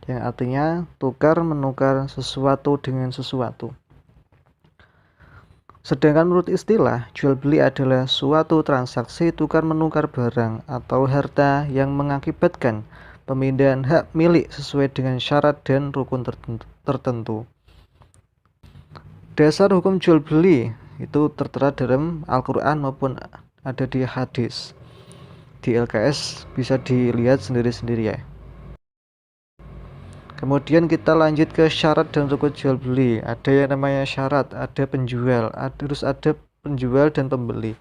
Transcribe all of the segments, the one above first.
yang artinya tukar menukar sesuatu dengan sesuatu. Sedangkan menurut istilah, jual beli adalah suatu transaksi tukar menukar barang atau harta yang mengakibatkan pemindahan hak milik sesuai dengan syarat dan rukun tertentu. Dasar hukum jual beli itu tertera dalam Al-Quran maupun ada di hadis. Di LKS bisa dilihat sendiri-sendiri ya. Kemudian kita lanjut ke syarat dan rukun jual beli. Ada yang namanya syarat, ada penjual, terus ada penjual dan pembeli.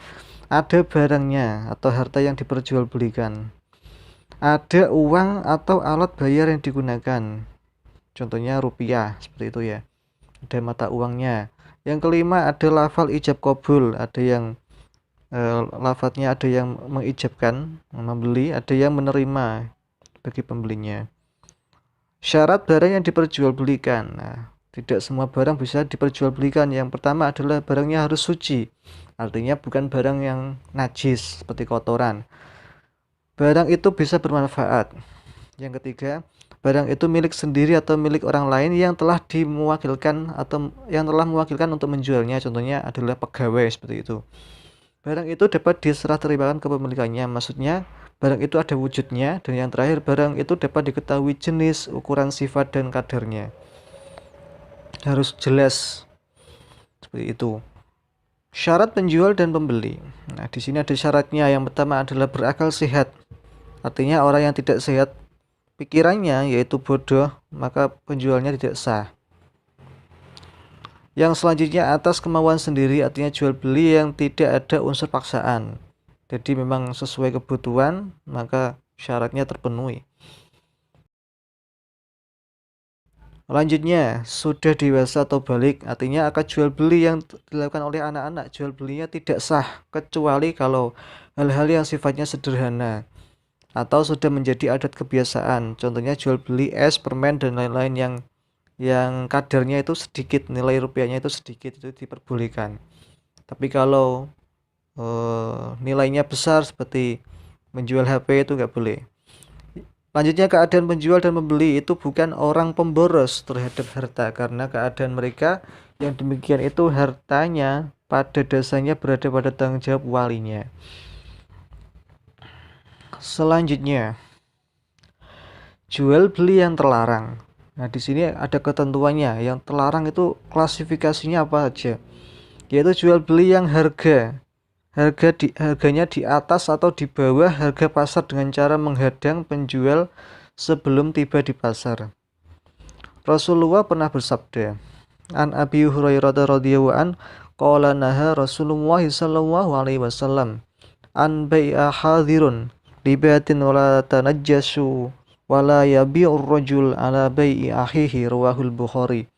Ada barangnya atau harta yang diperjualbelikan. Ada uang atau alat bayar yang digunakan. Contohnya rupiah, seperti itu ya. Ada mata uangnya. Yang kelima ada lafal ijab qabul, ada yang lafadznya ada yang mengijabkan membeli, ada yang menerima bagi pembelinya. Syarat barang yang diperjualbelikan. Nah, tidak semua barang bisa diperjualbelikan. Yang pertama adalah barangnya harus suci. Artinya bukan barang yang najis seperti kotoran. Barang itu bisa bermanfaat. Yang ketiga, barang itu milik sendiri atau milik orang lain yang telah dimewakilkan atau yang telah mewakilkan untuk menjualnya. Contohnya adalah pegawai seperti itu. Barang itu dapat diserah terimakan kepemilikannya. Maksudnya barang itu ada wujudnya. Dan yang terakhir, barang itu dapat diketahui jenis, ukuran, sifat, dan kadarnya. Harus jelas seperti itu. Syarat penjual dan pembeli. Nah, di sini ada syaratnya. Yang pertama adalah berakal sehat. Artinya orang yang tidak sehat pikirannya, yaitu bodoh, maka penjualnya tidak sah. Yang selanjutnya atas kemauan sendiri, artinya jual beli yang tidak ada unsur paksaan. Jadi memang sesuai kebutuhan, maka syaratnya terpenuhi. Selanjutnya, sudah dewasa atau balik, artinya akad jual beli yang dilakukan oleh anak-anak, jual belinya tidak sah, kecuali kalau hal-hal yang sifatnya sederhana atau sudah menjadi adat kebiasaan. Contohnya jual beli es, permen, dan lain-lain yang kadarnya itu sedikit, nilai rupiahnya itu sedikit, itu diperbolehkan. Tapi kalau nilainya besar seperti menjual HP itu nggak boleh. Lanjutnya, keadaan penjual dan pembeli itu bukan orang pemboros terhadap harta, karena keadaan mereka yang demikian itu hartanya pada dasarnya berada pada tanggung jawab walinya. Selanjutnya, jual beli yang terlarang. Nah, di sini ada ketentuannya. Yang terlarang itu klasifikasinya apa aja? Yaitu jual beli yang harganya di atas atau di bawah harga pasar dengan cara menghadang penjual sebelum tiba di pasar. Rasulullah pernah bersabda, An Abi Hurairah radhiyallahu an, qala naha Rasulullah sallallahu alaihi wasallam an bai'a hadirun libatin wala tanajjasu wala yabi'ur rajul ala bai'i akhihi, rawahul Bukhari.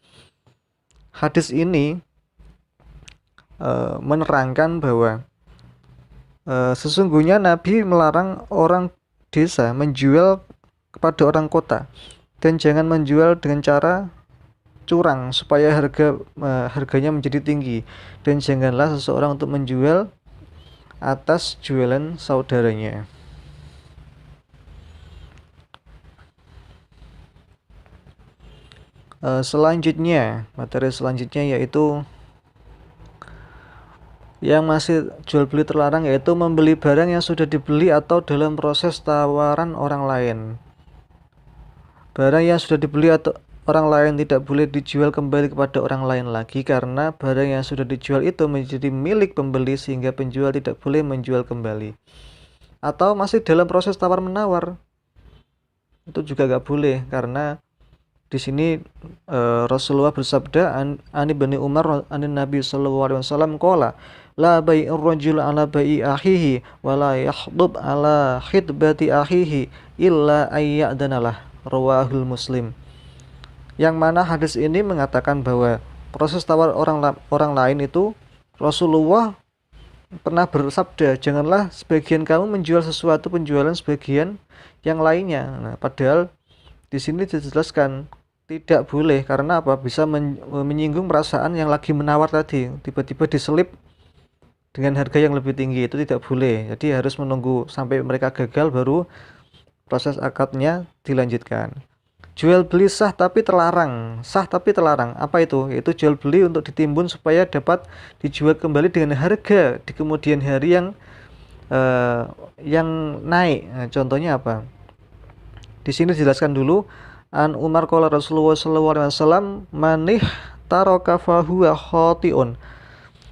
Hadis ini menerangkan bahwa sesungguhnya Nabi melarang orang desa menjual kepada orang kota, dan jangan menjual dengan cara curang supaya harganya menjadi tinggi, dan janganlah seseorang untuk menjual atas jualan saudaranya. Materi selanjutnya yaitu yang masih jual beli terlarang, yaitu membeli barang yang sudah dibeli atau dalam proses tawaran orang lain. Barang yang sudah dibeli atau orang lain tidak boleh dijual kembali kepada orang lain lagi, karena barang yang sudah dijual itu menjadi milik pembeli sehingga penjual tidak boleh menjual kembali. Atau masih dalam proses tawar-menawar, itu juga gak boleh, karena di sini Rasulullah bersabda an Ibnu Umar an Nabi sallallahu alaihi wasallam qala la bai'ur rajul ala bai'i akhihi wa la yakhdub ala khidbati akhihi illa ayyadanalah, rawahul Muslim. Yang mana hadis ini mengatakan bahwa proses tawar orang lain itu Rasulullah pernah bersabda, janganlah sebagian kamu menjual sesuatu penjualan sebagian yang lainnya. Nah, padahal di sini dijelaskan tidak boleh, karena apa? Bisa menyinggung perasaan yang lagi menawar tadi, tiba-tiba diselip dengan harga yang lebih tinggi, itu tidak boleh. Jadi harus menunggu sampai mereka gagal baru proses akadnya dilanjutkan. Jual beli sah tapi terlarang. Sah tapi terlarang. Apa itu? Yaitu jual beli untuk ditimbun supaya dapat dijual kembali dengan harga di kemudian hari eh, yang naik. Nah, contohnya apa? Di sini dijelaskan dulu. An Umar qala Rasulullah sallallahu alaihi wasallam manih taraka fahuwa khotiun.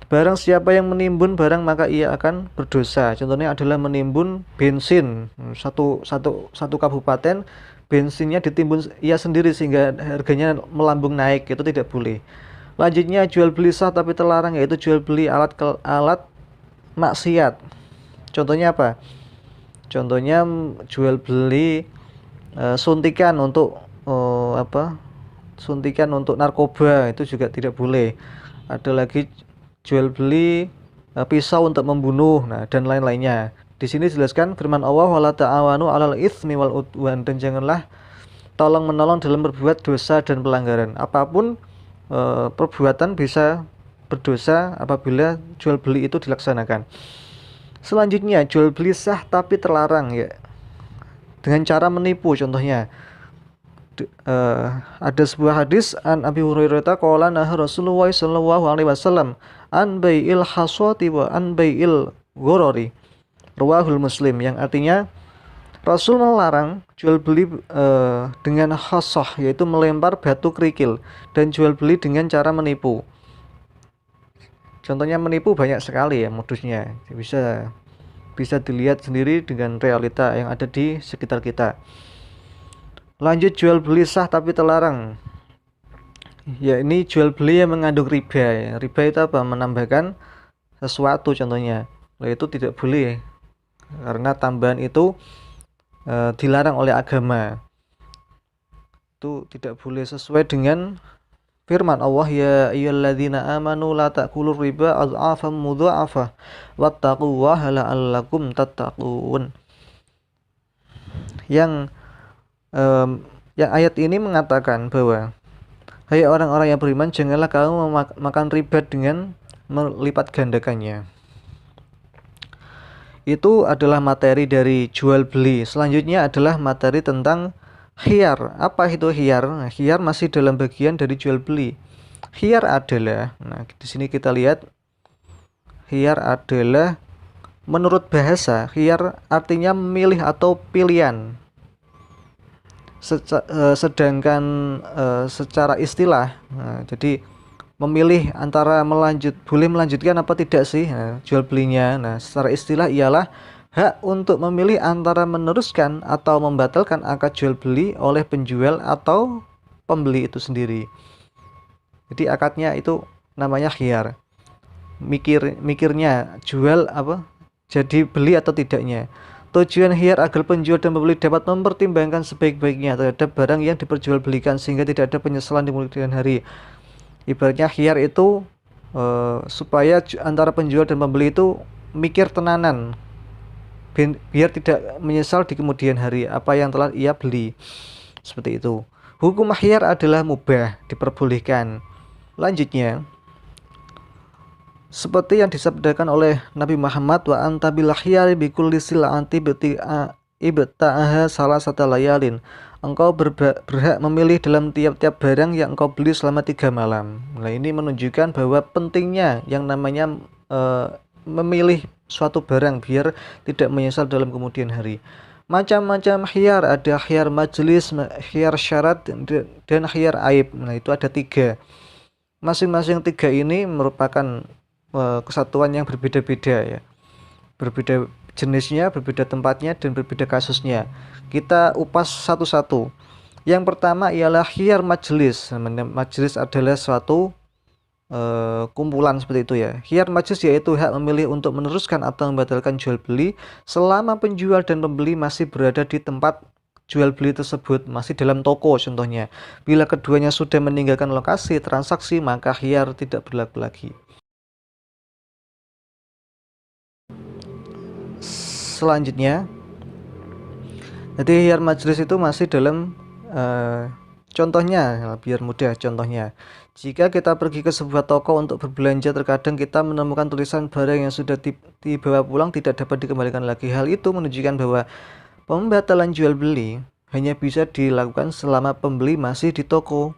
Barang siapa yang menimbun barang maka ia akan berdosa. Contohnya adalah menimbun bensin satu kabupaten, bensinnya ditimbun ia sendiri sehingga harganya melambung naik, itu tidak boleh. Lanjutnya jual beli sah tapi terlarang, yaitu jual beli alat maksiat. Contohnya apa? Contohnya jual beli suntikan untuk suntikan untuk narkoba, itu juga tidak boleh. Ada lagi jual beli pisau untuk membunuh, nah dan lain-lainnya. Di sini dijelaskan firman Allah wala ta'awanu 'alal itsmi wal udwan, dan janganlah tolong menolong dalam berbuat dosa dan pelanggaran. Apapun perbuatan bisa berdosa apabila jual beli itu dilaksanakan. Selanjutnya jual beli sah tapi terlarang, ya, dengan cara menipu. Contohnya ada sebuah hadis an Abi Hurairah qala nah Rasulullah sallallahu alaihi wasallam an bai'il hasati wa an bai'il ghurari, rawahul Muslim, yang artinya Rasul melarang jual beli dengan hasah, yaitu melempar batu kerikil, dan jual beli dengan cara menipu. Contohnya menipu banyak sekali ya modusnya, bisa dilihat sendiri dengan realita yang ada di sekitar kita. Lanjut jual beli sah tapi terlarang, ya ini jual beli yang mengandung riba, ya. Riba itu apa? Menambahkan sesuatu contohnya. Itu tidak boleh karena tambahan itu dilarang oleh agama. Itu tidak boleh sesuai dengan firman Allah ya ayyuhalladzina amanu la ta'kulur riba adhafan mudha'afah wattaqullaha la'allakum tattaqun. Yang ayat ini mengatakan bahwa hai orang-orang yang beriman, janganlah kamu makan riba dengan melipat gandakannya. Itu adalah materi dari jual beli. Selanjutnya adalah materi tentang khiyar. Apa itu khiyar? Nah, khiyar masih dalam bagian dari jual beli. Khiyar adalah, nah di sini kita lihat, khiyar adalah menurut bahasa, khiyar artinya memilih atau pilihan. Sedangkan secara istilah, jadi memilih antara boleh melanjutkan apa tidak sih jual belinya. Nah, secara istilah ialah hak untuk memilih antara meneruskan atau membatalkan akad jual beli oleh penjual atau pembeli itu sendiri. Jadi akadnya itu namanya khiyar. Mikirnya jual apa? Jadi beli atau tidaknya. Tujuan khiyar agar penjual dan pembeli dapat mempertimbangkan sebaik-baiknya terhadap barang yang diperjualbelikan sehingga tidak ada penyesalan di kemudian hari. Ibaratnya khiyar itu supaya antara penjual dan pembeli itu mikir tenanan, biar tidak menyesal di kemudian hari apa yang telah ia beli. Seperti itu. Hukum khiyar adalah mubah, diperbolehkan. Lanjutnya, seperti yang disabdakan oleh Nabi Muhammad wa anta bil khiyari bi kulli sil'ati ibta'aha salah satu layalin. Engkau berhak memilih dalam tiap-tiap barang yang engkau beli selama 3 malam. Nah, ini menunjukkan bahwa pentingnya yang namanya memilih suatu barang biar tidak menyesal dalam kemudian hari. Macam-macam khiyar, ada khiyar majelis, khiyar syarat, dan khiyar aib. Nah, itu ada 3. Masing-masing 3 ini merupakan kesatuan yang berbeda-beda, ya. Berbeda jenisnya, berbeda tempatnya, dan berbeda kasusnya. Kita upas satu-satu. Yang pertama ialah khiyar majelis. Majelis adalah suatu kumpulan seperti itu, ya. Khiyar majelis yaitu hak memilih untuk meneruskan atau membatalkan jual beli selama penjual dan pembeli masih berada di tempat jual beli tersebut, masih dalam toko contohnya. Bila keduanya sudah meninggalkan lokasi transaksi, maka khiyar tidak berlaku lagi. Selanjutnya, jadi khiyar majelis itu masih dalam contohnya, biar mudah contohnya. Jika kita pergi ke sebuah toko untuk berbelanja, terkadang kita menemukan tulisan barang yang sudah dibawa pulang tidak dapat dikembalikan lagi. Hal itu menunjukkan bahwa pembatalan jual beli hanya bisa dilakukan selama pembeli masih di toko.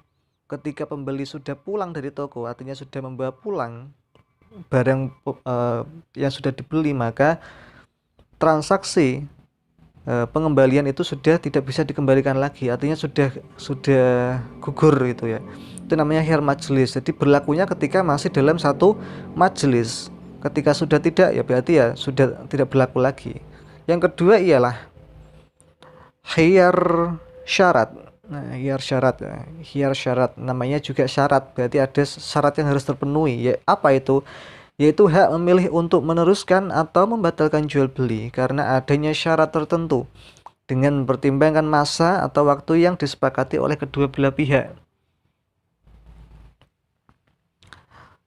Ketika pembeli sudah pulang dari toko, artinya sudah membawa pulang barang yang sudah dibeli, maka transaksi pengembalian itu sudah tidak bisa dikembalikan lagi, artinya sudah gugur itu ya. Itu namanya khiyar majelis. Jadi berlakunya ketika masih dalam satu majelis. Ketika sudah tidak, ya berarti ya sudah tidak berlaku lagi. Yang kedua ialah khiyar syarat. Nah, khiyar syarat namanya juga syarat, berarti ada syarat yang harus terpenuhi. Ya, apa itu? Yaitu hak memilih untuk meneruskan atau membatalkan jual beli karena adanya syarat tertentu dengan mempertimbangkan masa atau waktu yang disepakati oleh kedua belah pihak.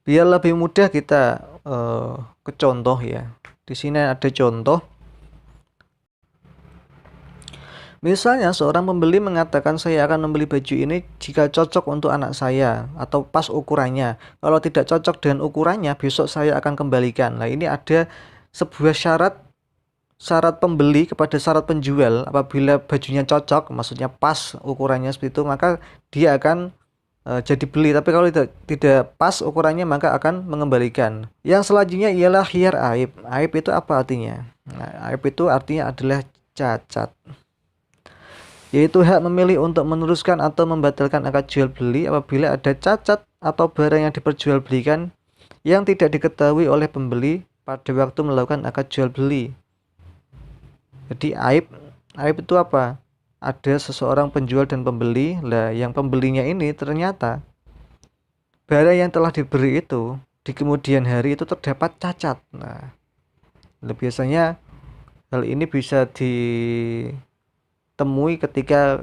Biar lebih mudah kita ke contoh ya. Di sini ada contoh. Misalnya seorang pembeli mengatakan saya akan membeli baju ini jika cocok untuk anak saya atau pas ukurannya. Kalau tidak cocok dengan ukurannya, besok saya akan kembalikan. Nah, ini ada sebuah syarat pembeli kepada syarat penjual. Apabila bajunya cocok, maksudnya pas ukurannya seperti itu, maka dia akan jadi beli. Tapi kalau tidak pas ukurannya, maka akan mengembalikan. Yang selanjutnya ialah khiyar aib. Aib itu apa artinya? Nah, aib itu artinya adalah cacat, yaitu hak memilih untuk meneruskan atau membatalkan akad jual beli apabila ada cacat atau barang yang diperjualbelikan yang tidak diketahui oleh pembeli pada waktu melakukan akad jual beli. Jadi aib itu apa? Ada seseorang penjual dan pembeli. Lah, yang pembelinya ini ternyata barang yang telah diberi itu di kemudian hari itu terdapat cacat. Nah, biasanya hal ini bisa ditemui ketika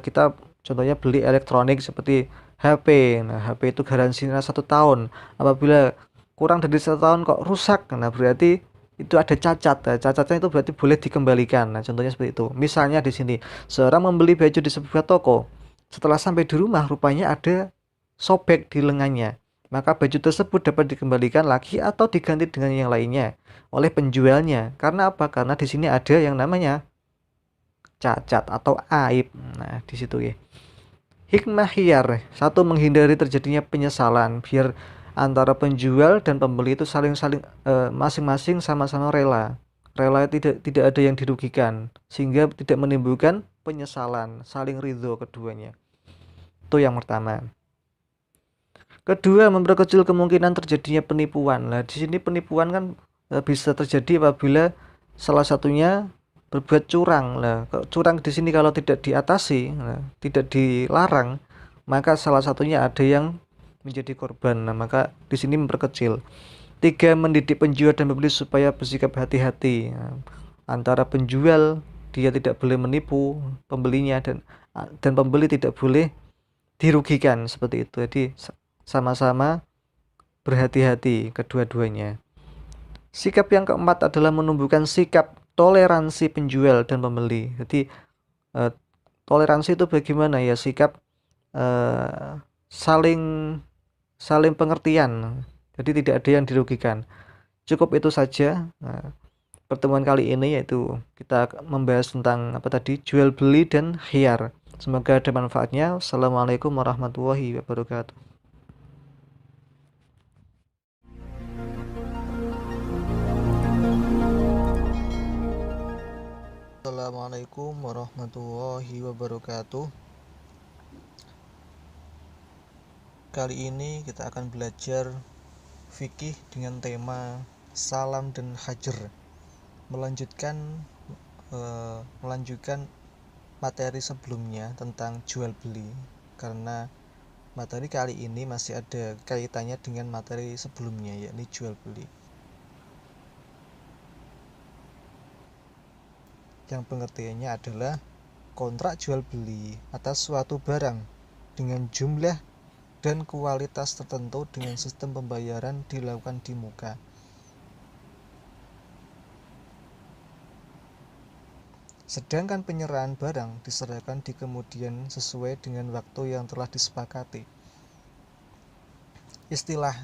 kita contohnya beli elektronik seperti HP. Nah, HP itu garansinya 1 tahun. Apabila kurang dari 1 tahun kok rusak, nah berarti itu ada cacat. Nah, cacatnya itu berarti boleh dikembalikan. Nah, contohnya seperti itu. Misalnya di sini, seorang membeli baju di sebuah toko. Setelah sampai di rumah, rupanya ada sobek di lengannya. Maka baju tersebut dapat dikembalikan lagi atau diganti dengan yang lainnya oleh penjualnya. Karena apa? Karena di sini ada yang namanya cacat atau aib. Nah, di situ ya. Hikmah khiyar, satu, menghindari terjadinya penyesalan, biar antara penjual dan pembeli itu masing-masing sama-sama rela tidak ada yang dirugikan, sehingga tidak menimbulkan penyesalan, saling ridho keduanya. Itu yang pertama. Kedua, memperkecil kemungkinan terjadinya penipuan. Nah, di sini penipuan kan bisa terjadi apabila salah satunya berbuat curang. Nah, curang di sini kalau tidak diatasi, tidak dilarang, maka salah satunya ada yang menjadi korban. Nah, maka di sini memperkecil. Tiga, mendidik penjual dan pembeli supaya bersikap hati-hati. Nah, antara penjual dia tidak boleh menipu pembelinya dan pembeli tidak boleh dirugikan seperti itu. Jadi sama-sama berhati-hati kedua-duanya. Sikap yang keempat adalah menumbuhkan sikap toleransi penjual dan pembeli. Jadi toleransi itu bagaimana ya, sikap saling pengertian. Jadi tidak ada yang dirugikan. Cukup itu saja pertemuan kali ini, yaitu kita membahas tentang apa tadi, jual beli dan khiyar. Semoga ada manfaatnya. Assalamualaikum warahmatullahi wabarakatuh. Assalamualaikum warahmatullahi wabarakatuh. Kali ini kita akan belajar fikih dengan tema salam dan hajar, melanjutkan materi sebelumnya tentang jual beli, karena materi kali ini masih ada kaitannya dengan materi sebelumnya, yakni jual beli. Yang pengertiannya adalah kontrak jual beli atas suatu barang dengan jumlah dan kualitas tertentu dengan sistem pembayaran dilakukan di muka. Sedangkan penyerahan barang diserahkan di kemudian sesuai dengan waktu yang telah disepakati. Istilah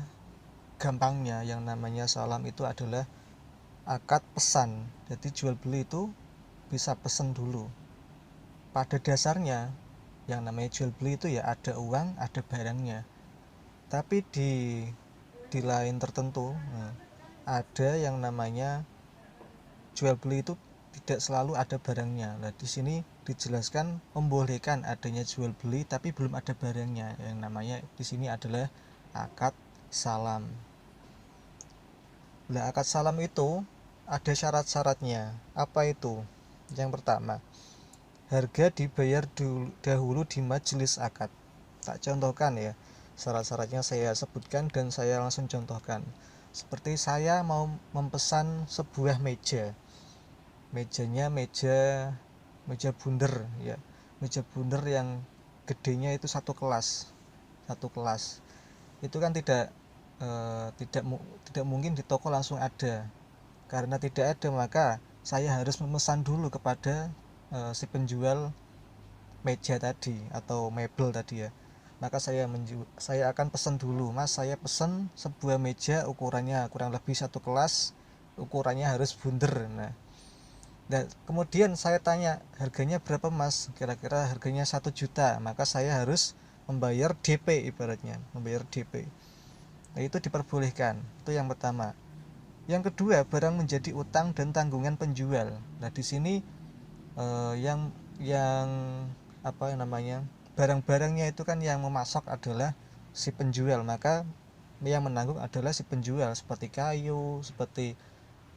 gampangnya yang namanya salam itu adalah akad pesan. Jadi jual beli itu bisa pesan dulu. pada dasarnya yang namanya jual beli itu ya ada uang, ada barangnya. Tapi di lain tertentu, ada yang namanya jual beli itu tidak selalu ada barangnya. Nah, di sini dijelaskan membolehkan adanya jual beli tapi belum ada barangnya. Yang namanya di sini adalah akad salam. Nah, akad salam itu ada syarat-syaratnya. Apa itu? Yang pertama, harga dibayar dahulu di majelis akad. Tak contohkan ya. Syarat-syaratnya saya sebutkan dan saya langsung contohkan. Seperti saya mau memesan sebuah meja. Mejanya meja bundar ya. Meja bundar yang gedenya itu satu kelas. Satu kelas. Itu kan tidak mungkin di toko langsung ada. Karena tidak ada, maka saya harus memesan dulu kepada si penjual meja tadi atau mebel tadi ya. Maka saya akan pesan dulu, Mas, saya pesan sebuah meja ukurannya kurang lebih satu kelas, ukurannya harus bundar. Nah, dan kemudian saya tanya harganya berapa, Mas? Kira-kira harganya 1 juta. Maka saya harus membayar DP, ibaratnya membayar DP. Nah, itu diperbolehkan. Itu yang pertama. Yang kedua, barang menjadi utang dan tanggungan penjual. Nah, di sini yang apa namanya, barang-barangnya itu kan yang memasok adalah si penjual, maka yang menanggung adalah si penjual, seperti kayu, seperti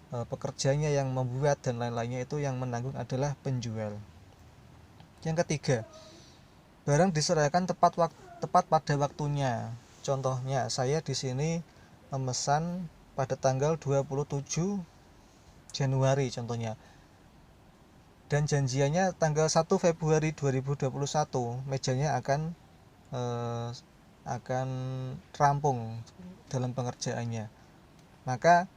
pekerjanya yang membuat dan lain-lainnya, itu yang menanggung adalah penjual. Yang ketiga, barang diserahkan tepat pada waktunya. Contohnya, saya di sini memesan pada tanggal 27 Januari contohnya. Dan janjiannya tanggal 1 Februari 2021 mejanya akan rampung dalam pengerjaannya. Maka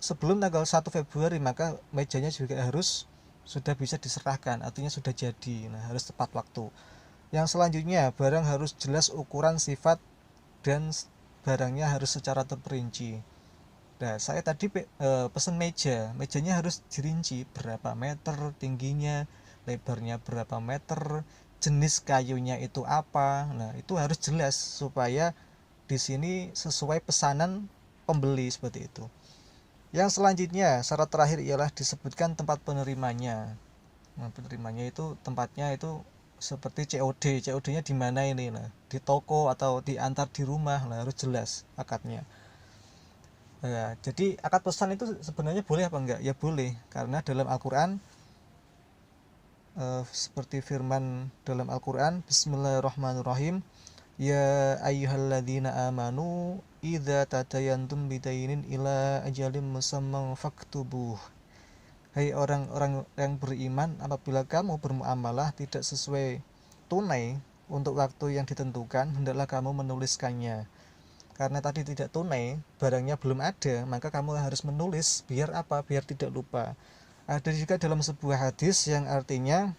sebelum tanggal 1 Februari maka mejanya juga harus sudah bisa diserahkan, artinya sudah jadi. Nah, harus tepat waktu. Yang selanjutnya, barang harus jelas ukuran, sifat, dan barangnya harus secara terperinci. Nah, saya tadi pesen mejanya harus dirinci berapa meter tingginya, lebarnya berapa meter, jenis kayunya itu apa. Nah, itu harus jelas supaya di sini sesuai pesanan pembeli, seperti itu. Yang selanjutnya, syarat terakhir ialah disebutkan tempat penerimanya. Nah, penerimanya itu tempatnya itu seperti COD. COD-nya di mana ini? Nah, di toko atau diantar di rumah. Nah, harus jelas akadnya. Nah, jadi akad pesan itu sebenarnya boleh apa enggak? Ya boleh, karena dalam Al-Quran seperti firman dalam Al-Quran, Bismillahirrahmanirrahim, ya ayyuhalladzina amanu idza tadayantum bidainin ila ajalin musamman faktubuh. Hai orang-orang yang beriman, apabila kamu bermuamalah tidak sesuai tunai untuk waktu yang ditentukan, hendaklah kamu menuliskannya. Karena tadi tidak tunai, barangnya belum ada, maka kamu harus menulis. Biar apa? Biar tidak lupa. Ada juga dalam sebuah hadis yang artinya,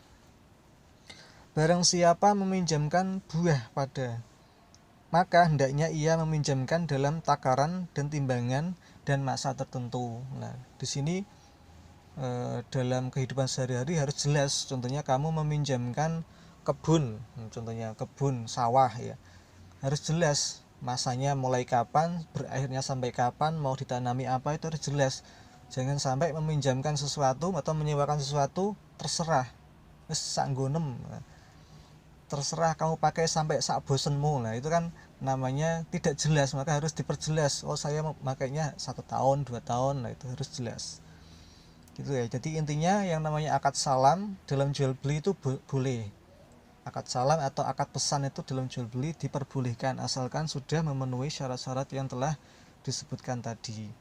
barang siapa meminjamkan buah maka hendaknya ia meminjamkan dalam takaran dan timbangan dan masa tertentu. Nah, di sini dalam kehidupan sehari-hari harus jelas. Contohnya kamu meminjamkan kebun, contohnya kebun sawah ya, harus jelas masanya mulai kapan, berakhirnya sampai kapan, mau ditanami apa, itu harus jelas. Jangan sampai meminjamkan sesuatu atau menyewakan sesuatu terserah, sanggonem, terserah kamu pakai sampai sak bosenmu. Nah, itu kan namanya tidak jelas, maka harus diperjelas. Oh, saya makainya 1 tahun 2 tahun. Nah, itu harus jelas gitu ya. Jadi intinya yang namanya akad salam dalam jual beli itu boleh. Akad salam atau akad pesan itu dalam jual beli diperbolehkan asalkan sudah memenuhi syarat-syarat yang telah disebutkan tadi.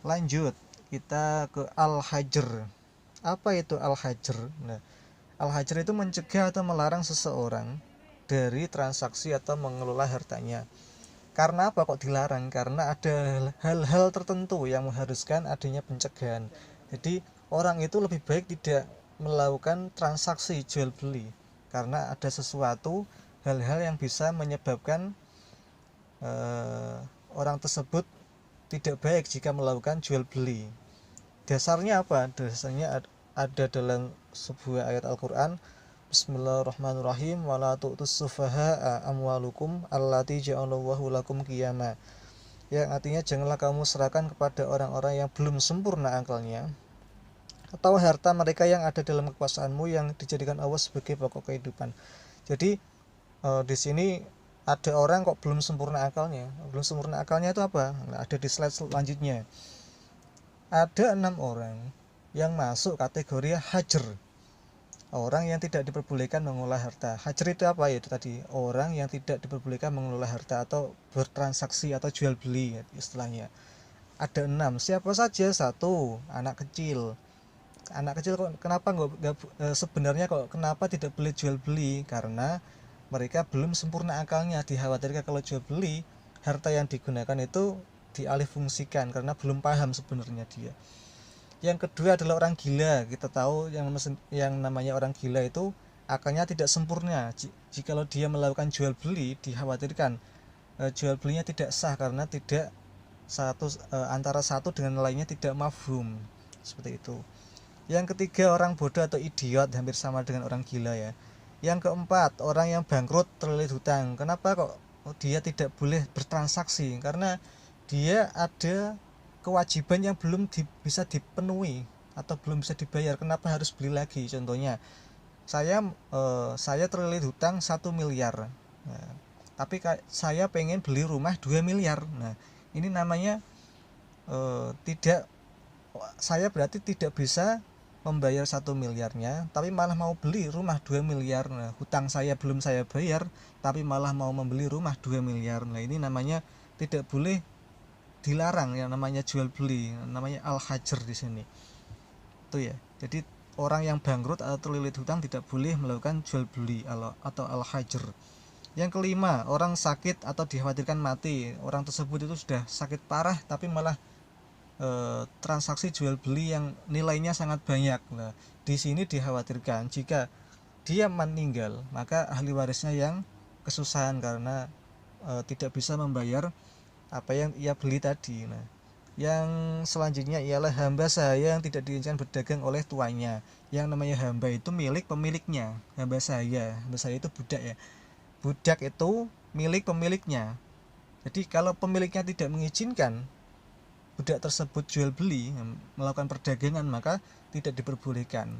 Lanjut, kita ke al-hajr. Apa itu al-hajr? Nah, al-hajr itu mencegah atau melarang seseorang dari transaksi atau mengelola hartanya. Karena apa kok dilarang? Karena ada hal-hal tertentu yang mengharuskan adanya pencegahan. Jadi orang itu lebih baik tidak melakukan transaksi jual beli, karena ada sesuatu hal-hal yang bisa menyebabkan orang tersebut tidak baik jika melakukan jual beli. Dasarnya apa? Dasarnya ada dalam sebuah ayat Al-Quran, Bismillahirrahmanirrahim. Wala tu'tus sufaha'a amwalukum allati ja'alallahu lakum qiyama. Yang artinya janganlah kamu serahkan kepada orang-orang yang belum sempurna akalnya atau harta mereka yang ada dalam kekuasaanmu yang dijadikan Allah sebagai pokok kehidupan. Jadi di sini ada orang kok belum sempurna akalnya. Belum sempurna akalnya itu apa? Nah, ada di slide selanjutnya. Ada 6 orang yang masuk kategori hajar. Orang yang tidak diperbolehkan mengolah harta. Hajar itu apa? Yaitu tadi orang yang tidak diperbolehkan mengelola harta atau bertransaksi atau jual beli istilahnya. Ada 6. Siapa saja? 1. Anak kecil. Anak kecil kok kenapa sebenarnya kok kenapa tidak boleh jual beli? Karena mereka belum sempurna akalnya. Dikhawatirkan kalau jual beli harta yang digunakan itu dialihfungsikan karena belum paham sebenarnya dia. Yang kedua adalah orang gila. Kita tahu yang namanya orang gila itu akalnya tidak sempurna. Jikalau dia melakukan jual beli, dikhawatirkan jual belinya tidak sah karena tidak antara satu dengan lainnya tidak mafhum. Seperti itu. Yang ketiga orang bodoh atau idiot, hampir sama dengan orang gila ya. Yang keempat orang yang bangkrut terlilit hutang. Kenapa kok dia tidak boleh bertransaksi? Karena dia ada kewajiban yang belum bisa dipenuhi atau belum bisa dibayar. Kenapa harus beli lagi? Contohnya saya terlilit hutang 1 miliar. Nah, tapi saya pengen beli rumah 2 miliar. Nah, ini namanya saya berarti tidak bisa membayar 1 miliarnya, tapi malah mau beli rumah 2 miliar. Nah, hutang saya belum saya bayar, tapi malah mau membeli rumah 2 miliar. Nah, ini namanya tidak boleh, dilarang yang namanya jual beli, namanya al-hajar di sini. Itu ya. Jadi orang yang bangkrut atau terlilit hutang tidak boleh melakukan jual beli atau al-hajar. Yang kelima, orang sakit atau dikhawatirkan mati. Orang tersebut itu sudah sakit parah tapi malah transaksi jual beli yang nilainya sangat banyak. Nah, di sini dikhawatirkan jika dia meninggal, maka ahli warisnya yang kesusahan karena tidak bisa membayar apa yang ia beli tadi. Nah, yang selanjutnya ialah hamba sahaya yang tidak diizinkan berdagang oleh tuannya. Yang namanya hamba itu milik pemiliknya. Hamba sahaya itu budak ya. Budak itu milik pemiliknya. Jadi kalau pemiliknya tidak mengizinkan budak tersebut jual beli, melakukan perdagangan, maka tidak diperbolehkan.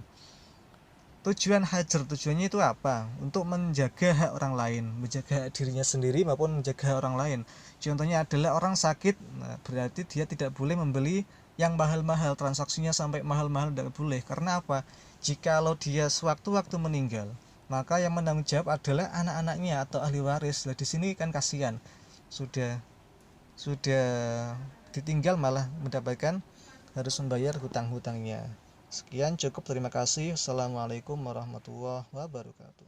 Tujuan hajar, tujuannya itu apa? Untuk menjaga hak orang lain, menjaga hak dirinya sendiri maupun menjaga hak orang lain. Contohnya adalah orang sakit, nah, berarti dia tidak boleh membeli yang mahal-mahal, transaksinya sampai mahal-mahal tidak boleh. Karena apa? Jikalau dia sewaktu-waktu meninggal, maka yang menanggung jawab adalah anak-anaknya atau ahli waris. Nah, di sini kan kasihan, sudah ditinggal malah mendapatkan harus membayar hutang-hutangnya. Sekian, cukup, terima kasih. Assalamualaikum warahmatullahi wabarakatuh.